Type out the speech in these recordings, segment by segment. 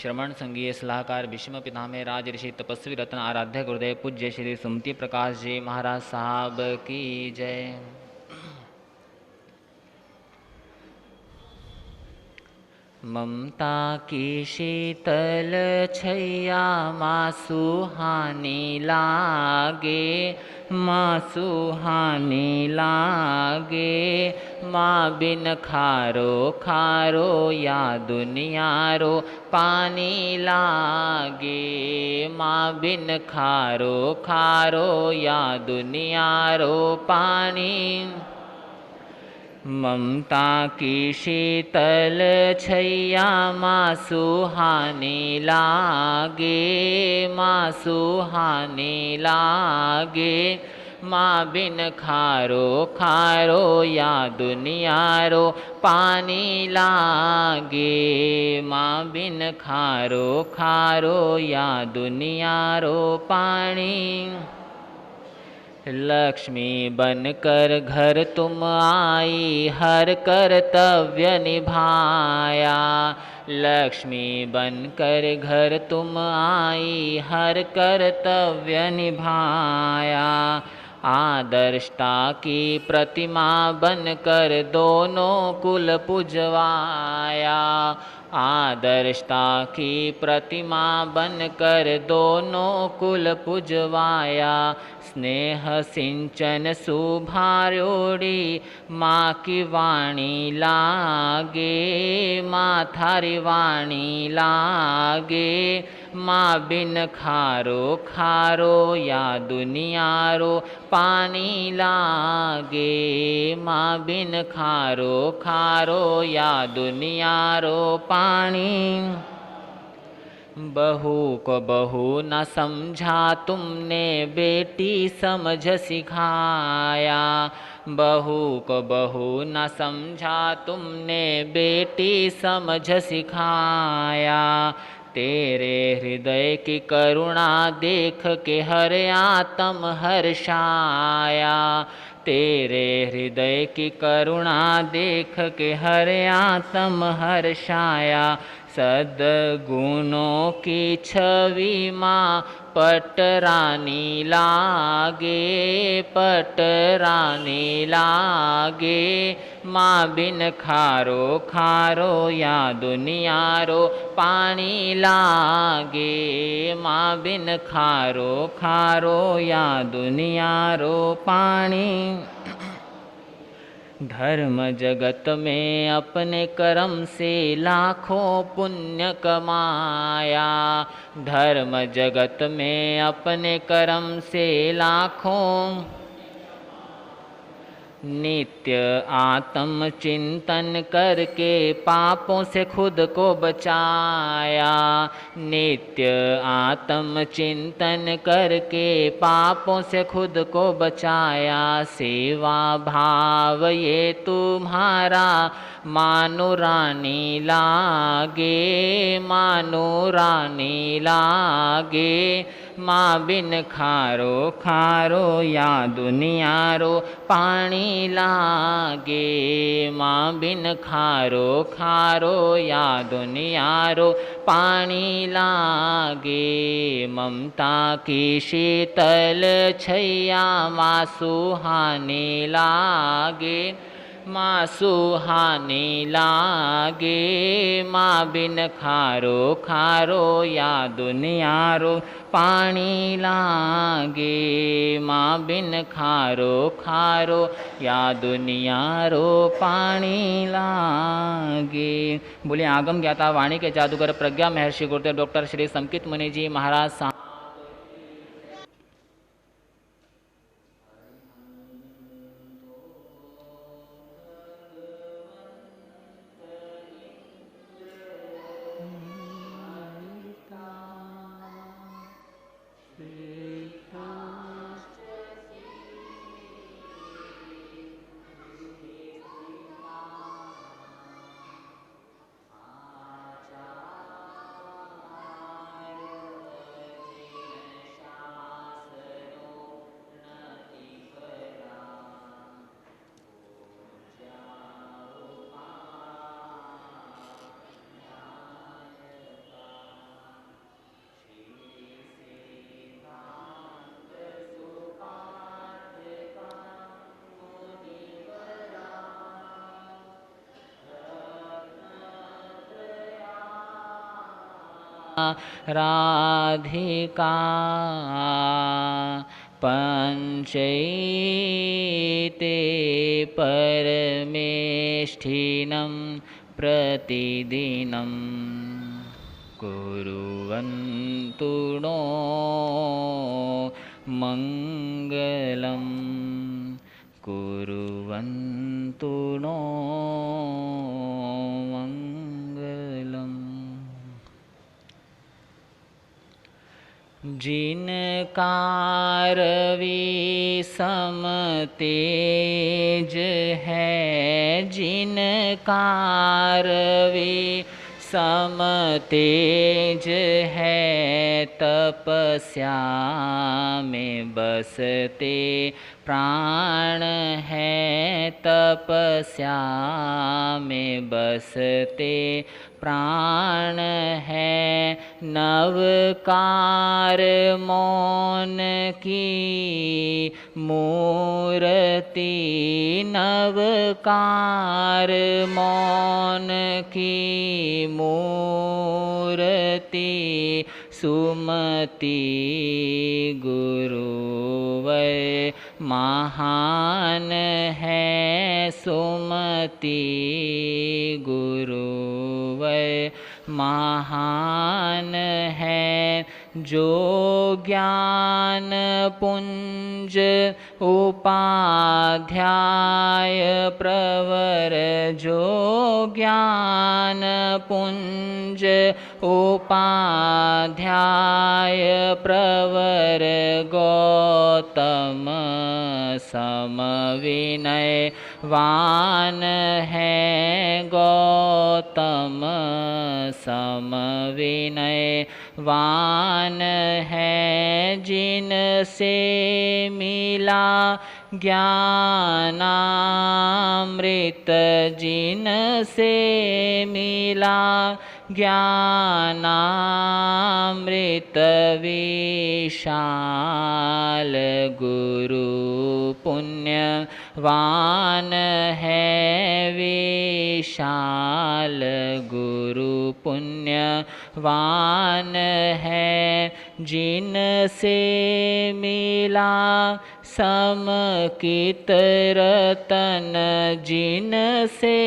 श्रवण संघीय सलाहकार भीष्म पितामह राज ऋषि तपस्वी रत्न आराध्य गुरुदेव पूज्य श्री सुमति प्रकाश जी महाराज साहब की जय। ममता की शीतल छैया माँ सुहानी लागे, माँ सुहानी लागे। माँ बिन खारो खारो या दुनियारो पानी लागे, माँ बिन खारो खारो या दुनियारो पानी। ममता की शीतल छैया माँ सुहानी लागे, माँ सुहानी लागे। माँ बिन खारो खारो या दुनियारो पानी लागे, माँ बिन खारो खारो या दुनियारो पानी। लक्ष्मी बनकर घर तुम आई, हर कर्तव्य निभाया। लक्ष्मी बनकर घर तुम आई, हर कर्तव्य निभाया। आदर्शता की प्रतिमा बनकर दोनों कुल पुजवाया। आदर्शता की प्रतिमा बनकर दोनों कुल पुजवाया। स्नेह सिंचन सुभार्योड़ी माँ की वाणी लागे, माँ थारी वाणी लागे। माँ बिन खारो खारो या दुनियारो पानी लागे, माँ बिन खारो खारो या दुनियारो पानी। बहू को बहू न समझा तुमने, बेटी समझ सिखाया। बहू को बहू न समझा तुमने, बेटी समझ सिखाया। तेरे हृदय की करुणा देख के हर आत्म हर्षाया। तेरे हृदय की करुणा देख के हर आत्म हर्षाया। सद्गुणों की छवि माँ पटरानी लागे, पटरानी लागे। माँ बिन खारो खारो या दुनियारो पानी लागे, माँ बिन खारो खारो या दुनियारो पानी। धर्म जगत में अपने कर्म से लाखों पुण्य कमाया। धर्म जगत में अपने कर्म से लाखों। नित्य आत्म चिंतन करके पापों से खुद को बचाया। नित्य आत्म चिंतन करके पापों से खुद को बचाया। सेवा भाव ये तुम्हारा मानो रानी लागे, मानो रानी लागे। माँ बिन खारो खारो या दुनियारो पानी लागे, माँ बिन खारो खारो या दुनियारो पानी लागे। ममता की शीतल छैया माँ सुहानी लागे, माँ सुहानी लागे। माँ बिन खारो खारो या दुनियारो पानी लागे, माँ बिन खारो खारो या दुनियारो पानी लागे। बोलिए आगम ज्ञाता वाणी के जादूगर प्रज्ञा महर्षि गुरुदेव डॉक्टर श्री संकित मुनि जी महाराज साहब। राधिका पंचैते परमेष्ठिनं प्रतिदिनं कुर्वन्तु नो मङ्गलं कुर्वन्तु नो मङ्गलम्। जिनकार विषम तेज है, जिनकार विषम तेज है, तपस्या में बसते प्राण है, तपस्या में बसते प्राण है। नवकार मौन की मूर्ति, नवकार मौन की मूर्ति, सुमति गुरुवर महान है, सुमति गुरुवर महान है। जो ज्ञान पुंज उपाध्याय प्रवर, जो ज्ञान पुंज उपाध्याय प्रवर, गौतम सम विनयवान है, गौतम सम विनयवान है। जिनसे मिला ज्ञानामृत, जिनसे मिला ज्ञानामृत, विशाल गुरु पुण्यवान है, विशाल गुरु पुण्यवान है। जिनसे मिला समकित रतन, जिनसे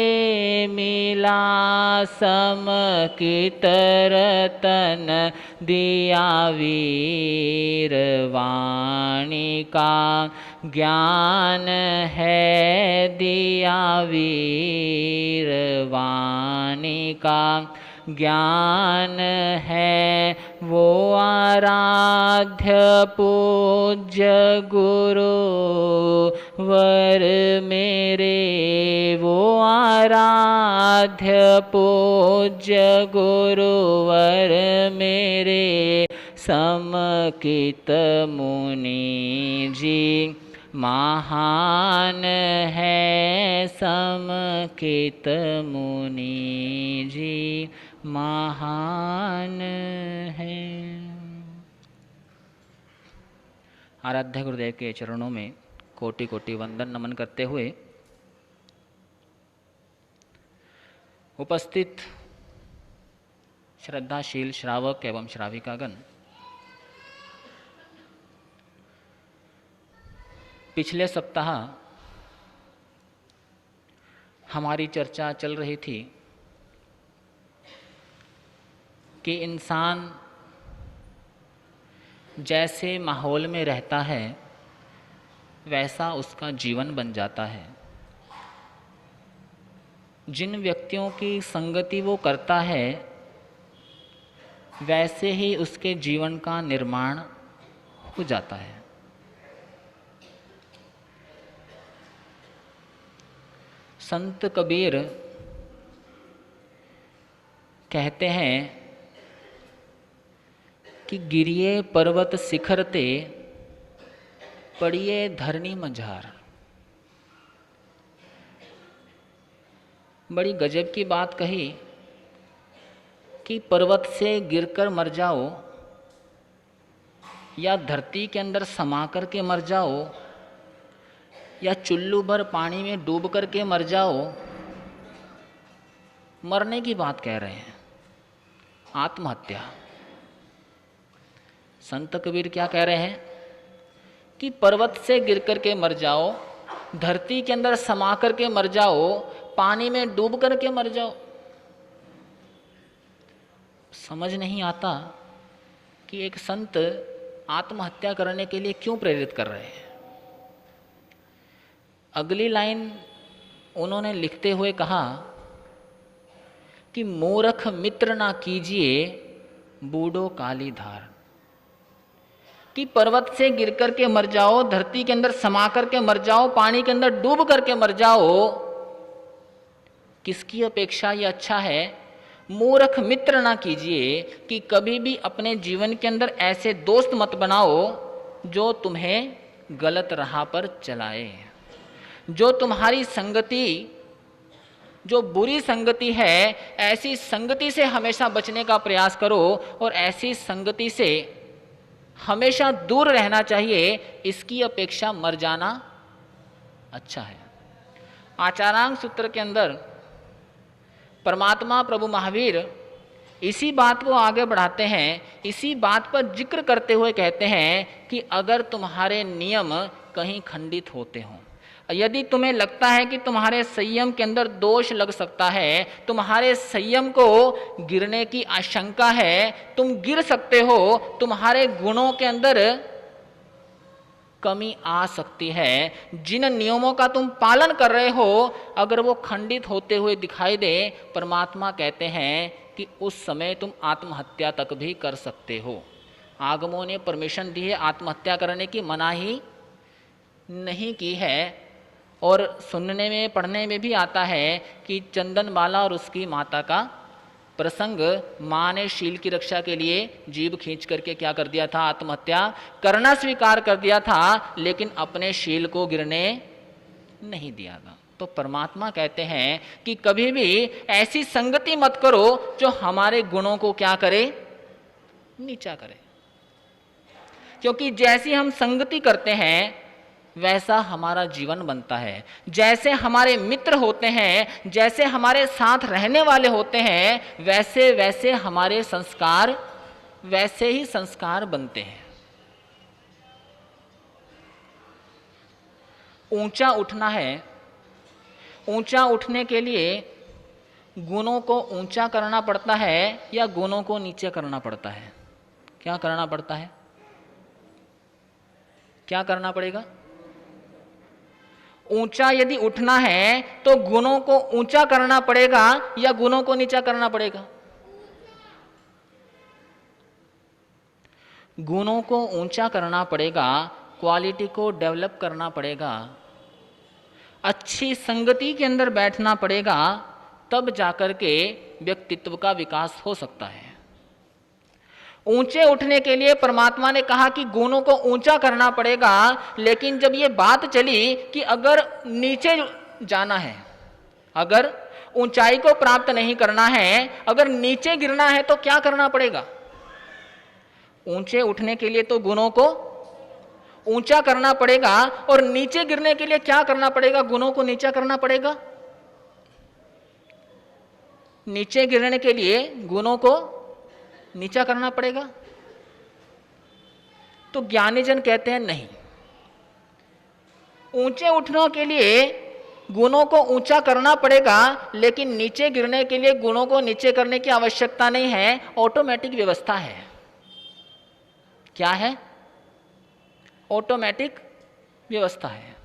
मिला समकित रतन, दिया वीर वाणी का ज्ञान है, दिया वीर वाणी का ज्ञान है। वो आराध्य पूज्य गुरु वर मेरे, वो आराध्य पूज्य गुरुवर मेरे, समकित मुनि जी महान है, समकित मुनि जी महान है। आराध्य गुरुदेव के चरणों में कोटि कोटि वंदन नमन करते हुए उपस्थित श्रद्धाशील श्रावक एवं श्राविकागण, पिछले सप्ताह हमारी चर्चा चल रही थी कि इंसान जैसे माहौल में रहता है वैसा उसका जीवन बन जाता है। जिन व्यक्तियों की संगति वो करता है वैसे ही उसके जीवन का निर्माण हो जाता है। संत कबीर कहते हैं कि गिरिए पर्वत शिखरते, पड़िए धरनी मझार। बड़ी गजब की बात कही कि पर्वत से गिरकर मर जाओ या धरती के अंदर समा कर के मर जाओ या चुल्लू भर पानी में डूब कर के मर जाओ, मरने की बात कह रहे हैं, आत्महत्या। संत कबीर क्या कह रहे हैं कि पर्वत से गिर कर के मर जाओ, धरती के अंदर समा कर के मर जाओ, पानी में डूब कर के मर जाओ। समझ नहीं आता कि एक संत आत्महत्या करने के लिए क्यों प्रेरित कर रहे हैं। अगली लाइन उन्होंने लिखते हुए कहा कि मूर्ख मित्र ना कीजिए बूढ़ो काली धार, कि पर्वत से गिर कर के मर जाओ, धरती के अंदर समा कर के मर जाओ, पानी के अंदर डूब करके मर जाओ, किसकी अपेक्षा ये अच्छा है। मूर्ख मित्र ना कीजिए, कि कभी भी अपने जीवन के अंदर ऐसे दोस्त मत बनाओ जो तुम्हें गलत राह पर चलाए, जो तुम्हारी संगति, जो बुरी संगति है, ऐसी संगति से हमेशा बचने का प्रयास करो और ऐसी संगति से हमेशा दूर रहना चाहिए। इसकी अपेक्षा मर जाना अच्छा है। आचारांग सूत्र के अंदर परमात्मा प्रभु महावीर इसी बात को आगे बढ़ाते हैं, इसी बात पर जिक्र करते हुए कहते हैं कि अगर तुम्हारे नियम कहीं खंडित होते हों, यदि तुम्हें लगता है कि तुम्हारे संयम के अंदर दोष लग सकता है, तुम्हारे संयम को गिरने की आशंका है, तुम गिर सकते हो, तुम्हारे गुणों के अंदर कमी आ सकती है, जिन नियमों का तुम पालन कर रहे हो अगर वो खंडित होते हुए दिखाई दे, परमात्मा कहते हैं कि उस समय तुम आत्महत्या तक भी कर सकते हो। आगमों ने परमिशन दी है, आत्महत्या करने की मनाही नहीं की है। और सुनने में पढ़ने में भी आता है कि चंदनबाला और उसकी माता का प्रसंग, माँ ने शील की रक्षा के लिए जीभ खींच करके क्या कर दिया था, आत्महत्या करना स्वीकार कर दिया था, लेकिन अपने शील को गिरने नहीं दिया था। तो परमात्मा कहते हैं कि कभी भी ऐसी संगति मत करो जो हमारे गुणों को क्या करे, नीचा करे। क्योंकि जैसी हम संगति करते हैं वैसा हमारा जीवन बनता है। जैसे हमारे मित्र होते हैं, जैसे हमारे साथ रहने वाले होते हैं, वैसे वैसे हमारे संस्कार, वैसे ही संस्कार बनते हैं। ऊंचा उठना है, ऊंचा उठने के लिए गुणों को ऊंचा करना पड़ता है या गुणों को नीचे करना पड़ता है? क्या करना पड़ता है? क्या करना पड़ेगा? ऊंचा यदि उठना है तो गुणों को ऊंचा करना पड़ेगा या गुणों को नीचा करना पड़ेगा? गुणों को ऊंचा करना पड़ेगा, क्वालिटी को डेवलप करना पड़ेगा, अच्छी संगति के अंदर बैठना पड़ेगा, तब जाकर के व्यक्तित्व का विकास हो सकता है। ऊंचे उठने के लिए परमात्मा ने कहा कि गुणों को ऊंचा करना पड़ेगा, लेकिन जब ये बात चली कि अगर नीचे जाना है, अगर ऊंचाई को प्राप्त नहीं करना है, अगर नीचे गिरना है तो क्या करना पड़ेगा? ऊंचे उठने के लिए तो गुणों को ऊंचा करना पड़ेगा और नीचे गिरने के लिए क्या करना पड़ेगा? गुणों को नीचा करना पड़ेगा। नीचे गिरने के लिए गुणों को नीचा करना पड़ेगा। तो ज्ञानीजन कहते हैं नहीं, ऊंचे उठने के लिए गुणों को ऊंचा करना पड़ेगा, लेकिन नीचे गिरने के लिए गुणों को नीचे करने की आवश्यकता नहीं है, ऑटोमेटिक व्यवस्था है। क्या है? ऑटोमेटिक व्यवस्था है।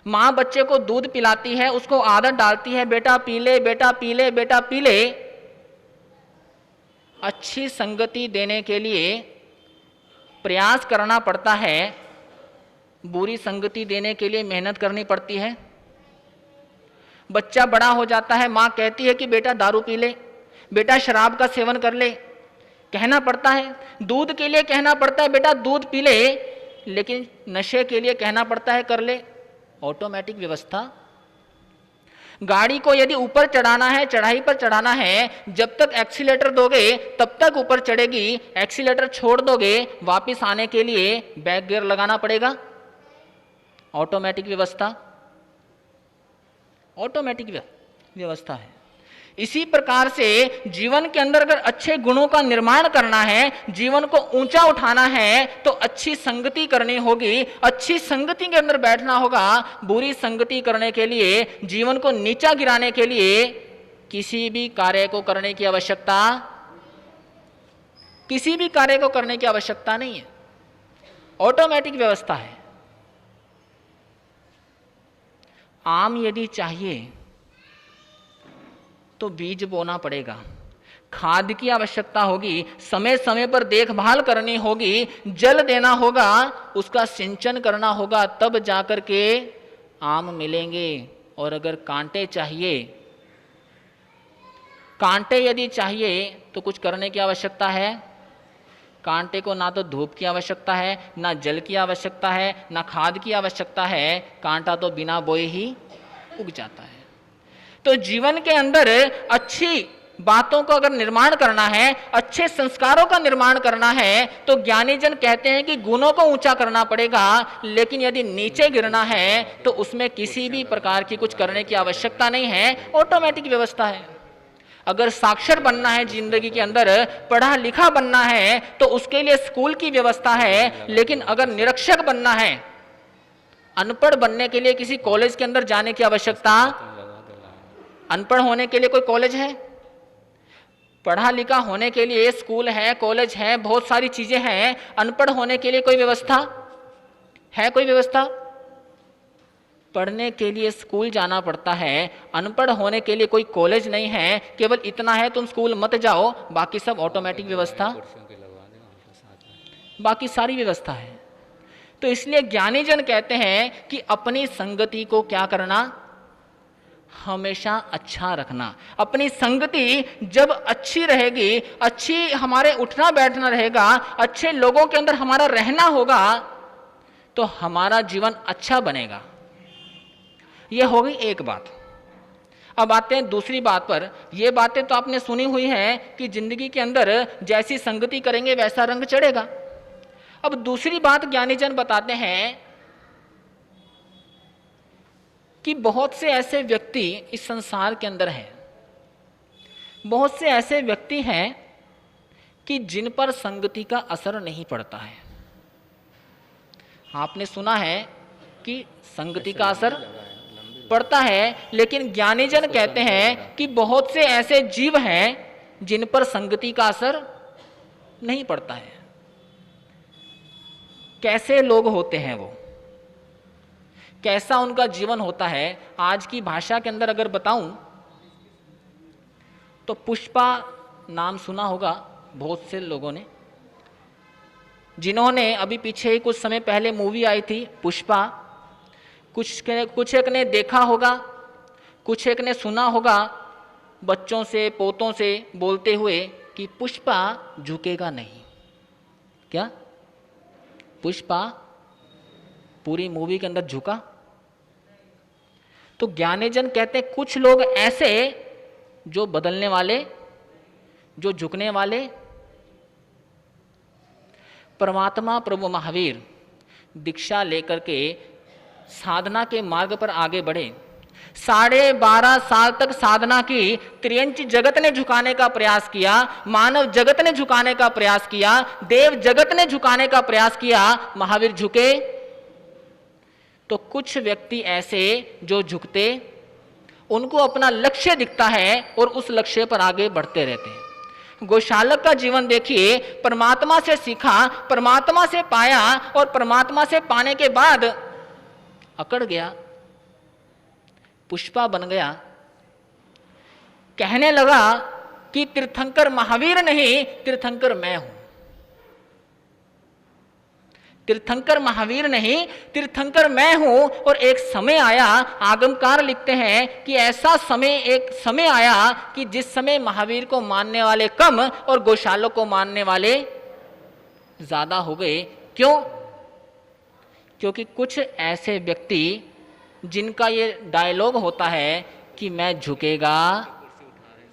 मां बच्चे को दूध पिलाती है, उसको आदत डालती है, बेटा पी ले, बेटा पी ले, बेटा पी ले। अच्छी संगति देने के लिए प्रयास करना पड़ता है, बुरी संगति देने के लिए मेहनत करनी पड़ती है। बच्चा बड़ा हो जाता है, मां कहती है कि बेटा दारू पी ले, बेटा शराब का सेवन कर ले, कहना पड़ता है। दूध के लिए कहना पड़ता है बेटा दूध पी ले, लेकिन नशे के लिए कहना पड़ता है कर ले। ऑटोमेटिक व्यवस्था। गाड़ी को यदि ऊपर चढ़ाना है, चढ़ाई पर चढ़ाना है, जब तक एक्सीलेटर दोगे तब तक ऊपर चढ़ेगी, एक्सीलेटर छोड़ दोगे वापस आने के लिए बैक गियर लगाना पड़ेगा। ऑटोमेटिक व्यवस्था, ऑटोमेटिक व्यवस्था है। इसी प्रकार से जीवन के अंदर अगर अच्छे गुणों का निर्माण करना है, जीवन को ऊंचा उठाना है, तो अच्छी संगति करनी होगी, अच्छी संगति के अंदर बैठना होगा। बुरी संगति करने के लिए, जीवन को नीचा गिराने के लिए किसी भी कार्य को करने की आवश्यकता नहीं है। ऑटोमेटिक व्यवस्था है। आम यदि चाहिए तो बीज बोना पड़ेगा, खाद की आवश्यकता होगी, समय समय पर देखभाल करनी होगी, जल देना होगा, उसका सिंचन करना होगा, तब जाकर के आम मिलेंगे। और अगर कांटे यदि चाहिए तो कुछ करने की आवश्यकता है। कांटे को ना तो धूप की आवश्यकता है, ना जल की आवश्यकता है, ना खाद की आवश्यकता है, कांटा तो बिना बोए ही उग जाता है। तो जीवन के अंदर अच्छी बातों का अगर निर्माण करना है, अच्छे संस्कारों का निर्माण करना है, तो ज्ञानी जन कहते हैं कि गुणों को ऊंचा करना पड़ेगा, लेकिन यदि नीचे गिरना है तो उसमें किसी भी प्रकार की कुछ करने की आवश्यकता नहीं है, ऑटोमेटिक व्यवस्था है। अगर साक्षर बनना है जिंदगी के अंदर, पढ़ा लिखा बनना है, तो उसके लिए स्कूल की व्यवस्था है। लेकिन अगर निरक्षर बनना है, अनपढ़ बनने के लिए किसी कॉलेज के अंदर जाने की आवश्यकता, अनपढ़ होने के लिए कोई कॉलेज है, पढ़ा लिखा होने के लिए स्कूल है, कॉलेज है, बहुत सारी चीजें हैं। अनपढ़ होने के लिए कोई व्यवस्था है? कोई व्यवस्था? पढ़ने के लिए स्कूल जाना पड़ता है, अनपढ़ होने के लिए कोई कॉलेज नहीं है। केवल इतना है, तुम स्कूल मत जाओ, बाकी सब ऑटोमेटिक व्यवस्था, बाकी सारी व्यवस्था है। तो इसलिए ज्ञानी जन कहते हैं कि अपनी संगति को क्या करना, हमेशा अच्छा रखना। अपनी संगति जब अच्छी रहेगी, अच्छी हमारे उठना बैठना रहेगा, अच्छे लोगों के अंदर हमारा रहना होगा, तो हमारा जीवन अच्छा बनेगा। यह हो गई एक बात। अब आते हैं दूसरी बात पर। यह बातें तो आपने सुनी हुई हैं कि जिंदगी के अंदर जैसी संगति करेंगे वैसा रंग चढ़ेगा। अब दूसरी बात ज्ञानी जन बताते हैं कि बहुत से ऐसे व्यक्ति इस संसार के अंदर हैं, बहुत से ऐसे व्यक्ति हैं कि जिन पर संगति का असर नहीं पड़ता है। आपने सुना है कि संगति का असर पड़ता है, लेकिन ज्ञानी जन कहते हैं कि बहुत से ऐसे जीव हैं जिन पर संगति का असर नहीं पड़ता है। कैसे लोग होते हैं वो, कैसा उनका जीवन होता है? आज की भाषा के अंदर अगर बताऊं तो पुष्पा नाम सुना होगा बहुत से लोगों ने, जिन्होंने अभी पीछे ही कुछ समय पहले मूवी आई थी पुष्पा, कुछ एक ने देखा होगा, कुछ एक ने सुना होगा बच्चों से पोतों से बोलते हुए कि पुष्पा झुकेगा नहीं। क्या पुष्पा पूरी मूवी के अंदर झुका? तो ज्ञानीजन कहते हैं कुछ लोग ऐसे जो बदलने वाले, जो झुकने वाले। परमात्मा प्रभु महावीर दीक्षा लेकर के साधना के मार्ग पर आगे बढ़े। 12.5 साल तक साधना की, त्रियंच जगत ने झुकाने का प्रयास किया, मानव जगत ने झुकाने का प्रयास किया, देव जगत ने झुकाने का प्रयास किया, महावीर झुके? तो कुछ व्यक्ति ऐसे जो झुकते, उनको अपना लक्ष्य दिखता है और उस लक्ष्य पर आगे बढ़ते रहते हैं। गोशालक का जीवन देखिए, परमात्मा से सीखा, परमात्मा से पाया और परमात्मा से पाने के बाद अकड़ गया, पुष्पा बन गया। कहने लगा कि तीर्थंकर महावीर नहीं, तीर्थंकर मैं हूं। तीर्थंकर महावीर नहीं, तीर्थंकर मैं हूं। और एक समय आया, आगमकार लिखते हैं कि ऐसा समय, एक समय आया कि जिस समय महावीर को मानने वाले कम और गोशालों को मानने वाले ज्यादा हो गए। क्यों? क्योंकि कुछ ऐसे व्यक्ति जिनका ये डायलॉग होता है कि मैं झुकेगा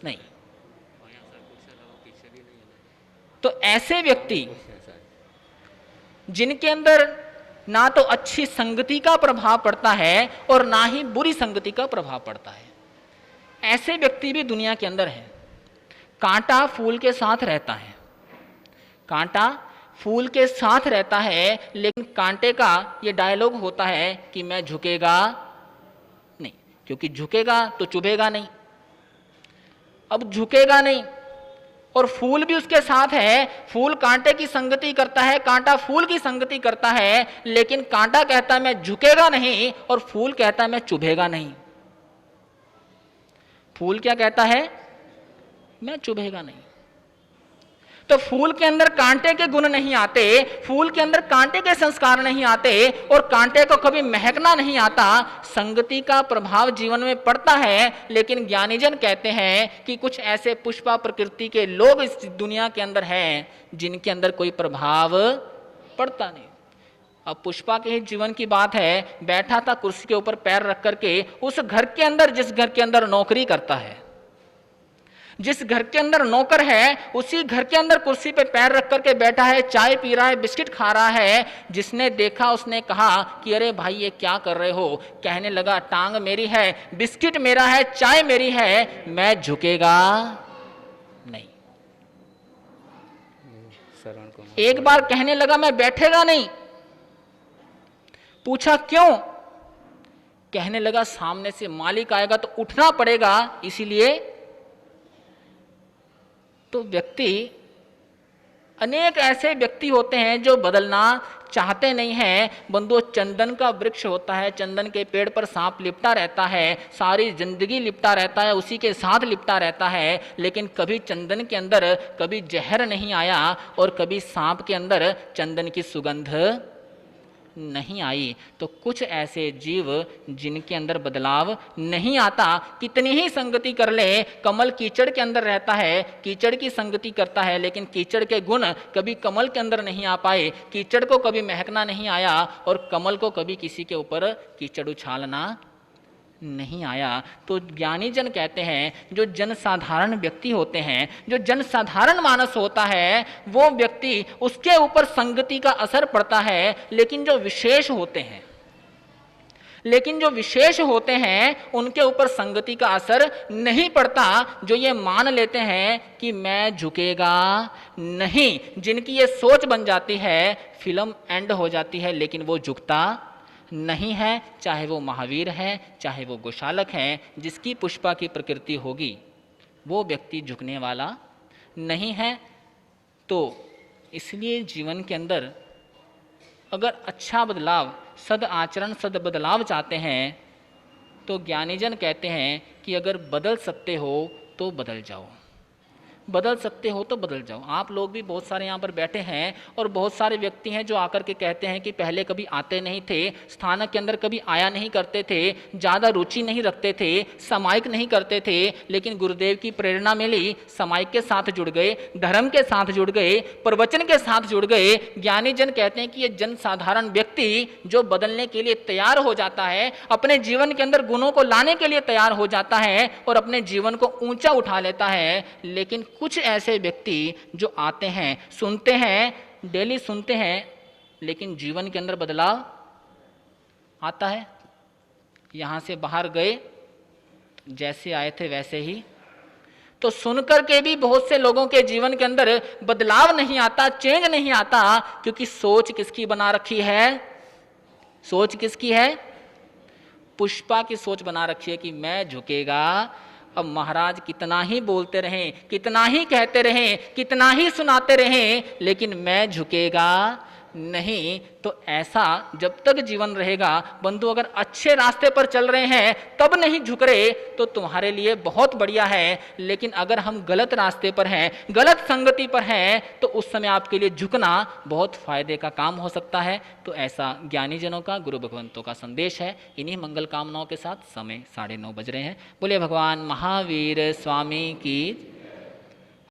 नहीं, तो ऐसे व्यक्ति जिनके अंदर ना तो अच्छी संगति का प्रभाव पड़ता है और ना ही बुरी संगति का प्रभाव पड़ता है, ऐसे व्यक्ति भी दुनिया के अंदर हैं। कांटा फूल के साथ रहता है, कांटा फूल के साथ रहता है, लेकिन कांटे का ये डायलॉग होता है कि मैं झुकेगा नहीं, क्योंकि झुकेगा तो चुभेगा नहीं। अब झुकेगा नहीं, और फूल भी उसके साथ है, फूल कांटे की संगति करता है, कांटा फूल की संगति करता है, लेकिन कांटा कहता है मैं झुकेगा नहीं, और फूल कहता है मैं चुभेगा नहीं। फूल क्या कहता है? मैं चुभेगा नहीं। तो फूल के अंदर कांटे के गुण नहीं आते, फूल के अंदर कांटे के संस्कार नहीं आते, और कांटे को कभी महकना नहीं आता। संगति का प्रभाव जीवन में पड़ता है, लेकिन ज्ञानीजन कहते हैं कि कुछ ऐसे पुष्पा प्रकृति के लोग इस दुनिया के अंदर हैं जिनके अंदर कोई प्रभाव पड़ता नहीं। अब पुष्पा के ही जीवन की बात है, बैठा था कुर्सी के ऊपर पैर रख करके उस घर के अंदर, जिस घर के अंदर नौकरी करता है, जिस घर के अंदर नौकर है, उसी घर के अंदर कुर्सी पे पैर रख करके बैठा है, चाय पी रहा है, बिस्किट खा रहा है। जिसने देखा उसने कहा कि अरे भाई ये क्या कर रहे हो? कहने लगा टांग मेरी है, बिस्किट मेरा है, चाय मेरी है, मैं झुकेगा नहीं। एक बार कहने लगा मैं बैठेगा नहीं। पूछा क्यों? कहने लगा सामने से मालिक आएगा तो उठना पड़ेगा, इसीलिए। तो व्यक्ति, अनेक ऐसे व्यक्ति होते हैं जो बदलना चाहते नहीं हैं। बंधुओं, चंदन का वृक्ष होता है, चंदन के पेड़ पर सांप लिपटा रहता है, सारी जिंदगी लिपटा रहता है, उसी के साथ लिपटा रहता है, लेकिन कभी चंदन के अंदर कभी जहर नहीं आया, और कभी सांप के अंदर चंदन की सुगंध नहीं आई। तो कुछ ऐसे जीव जिनके अंदर बदलाव नहीं आता, कितनी ही संगति कर ले। कमल कीचड़ के अंदर रहता है, कीचड़ की संगति करता है, लेकिन कीचड़ के गुण कभी कमल के अंदर नहीं आ पाए। कीचड़ को कभी महकना नहीं आया, और कमल को कभी किसी के ऊपर कीचड़ उछालना नहीं आया। तो ज्ञानी जन कहते हैं, जो जनसाधारण व्यक्ति होते हैं, जो जनसाधारण मानस होता है, वो व्यक्ति, उसके ऊपर संगति का असर पड़ता है। लेकिन जो विशेष होते हैं उनके ऊपर संगति का असर नहीं पड़ता। जो ये मान लेते हैं कि मैं झुकेगा नहीं, जिनकी ये सोच बन जाती है, फिल्म एंड हो जाती है, लेकिन वो झुकता नहीं है। चाहे वो महावीर है, चाहे वो गोशालक है, जिसकी पुष्पा की प्रकृति होगी, वो व्यक्ति झुकने वाला नहीं है। तो इसलिए जीवन के अंदर अगर अच्छा बदलाव, सद आचरण, सद बदलाव चाहते हैं, तो ज्ञानीजन कहते हैं कि अगर बदल सकते हो तो बदल जाओ, बदल सकते हो तो बदल जाओ। आप लोग भी बहुत सारे यहाँ पर बैठे हैं, और बहुत सारे व्यक्ति हैं जो आकर के कहते हैं कि पहले कभी आते नहीं थे, स्थानक के अंदर कभी आया नहीं करते थे, ज़्यादा रुचि नहीं रखते थे, सामायिक नहीं करते थे, लेकिन गुरुदेव की प्रेरणा मिली, सामायिक के साथ जुड़ गए, धर्म के साथ जुड़ गए, प्रवचन के साथ जुड़ गए। ज्ञानी जन कहते हैं कि ये जनसाधारण व्यक्ति जो बदलने के लिए तैयार हो जाता है, अपने जीवन के अंदर गुणों को लाने के लिए तैयार हो जाता है, और अपने जीवन को ऊंचा उठा लेता है। लेकिन कुछ ऐसे व्यक्ति जो आते हैं, सुनते हैं, डेली सुनते हैं, लेकिन जीवन के अंदर बदलाव आता है। यहां से बाहर गए, जैसे आए थे वैसे ही। तो सुनकर के भी बहुत से लोगों के जीवन के अंदर बदलाव नहीं आता, चेंज नहीं आता, क्योंकि सोच किसकी बना रखी है? सोच किसकी है? पुष्पा की सोच बना रखी है कि मैं झुकेगा। अब महाराज कितना ही बोलते रहें, कितना ही कहते रहें, कितना ही सुनाते रहें, लेकिन मैं झुकेगा नहीं। तो ऐसा जब तक जीवन रहेगा, बंधु अगर अच्छे रास्ते पर चल रहे हैं तब नहीं झुक रहे तो तुम्हारे लिए बहुत बढ़िया है। लेकिन अगर हम गलत रास्ते पर हैं, गलत संगति पर हैं, तो उस समय आपके लिए झुकना बहुत फायदे का काम हो सकता है। तो ऐसा ज्ञानी जनों का, गुरु भगवंतों का संदेश है। इन्हीं मंगल कामनाओं के साथ समय 9:30 बज रहे हैं। बोले भगवान महावीर स्वामी की